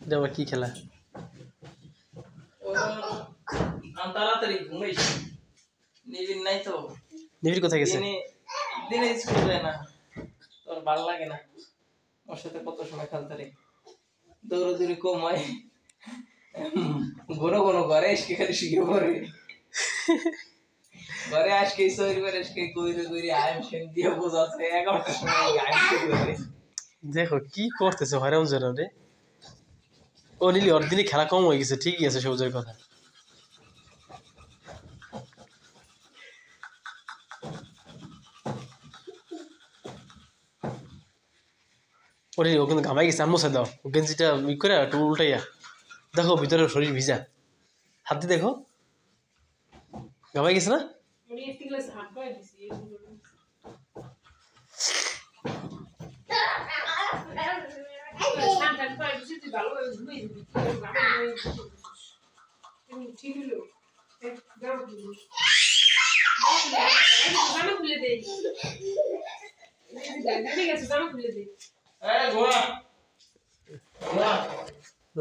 এটা আবার কি খেলা? তাড়াতাড়ি ঘুমাইস, নিবিড় নাই তো। নিবিড় কোথায় গেছে? দিনে স্কুল যায় না, তোর ভালো লাগে না ওর সাথে কত সময় খেলতে রে, দৌড়াদৌড়ি কম হয়, ঘন ঘন ঘরে এসে খালি শুয়ে পড়ে। ঘরে আজকে শরীর আজকে কইরে কইরে আইম সেম দিয়ে বোঝাচ্ছে 11টার সময় আইম শুরু করে। দেখো কি করতেছে হয়রাম যেন রে। ও নিলি ওর দিনে খেলা কম হয়ে গেছে, ঠিকই আছে সবুজের কথা। ওরে ও কিন্তু ঘামাই গেছে, আম্মু দাও ও গেঞ্জিটা ই করে একটু উল্টাইয়া দেখো ভিতরে শরীর ভিজা, হাত দিয়ে দেখো ঘামাই গেছে না?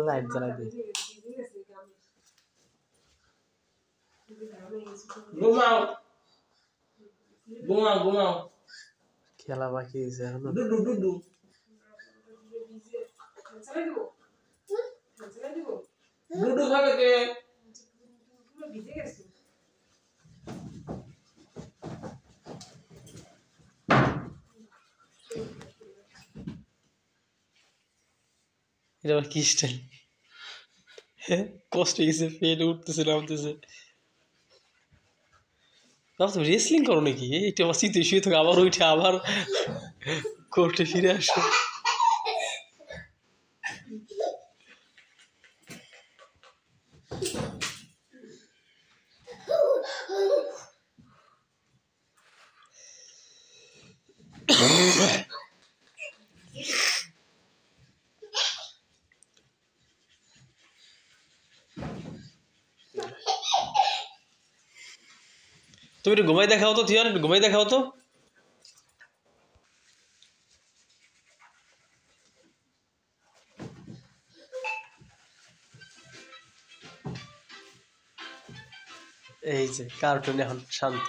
লাইট জ্বালাই দে। ঘুমাও ঘুমাও ঘুমাও, খেলা বাকি আছে এখনো। ডুডু ডুডু ডুডু খাবে কে? এটা আবার কি স্টাইল? কষ্ট গেছে, পেট উঠতেছে নামতেছে। তুমি রেসলিং করো নাকি? এইটা আবার শীতে শুয়ে থাকো, আবার উঠে আবার কোর্টে ফিরে আসো। তুমি একটু ঘুমাই দেখাও তো থিয়ান, একটু ঘুমাই দেখাও তো। এই যে কার্টুন এখন শান্ত।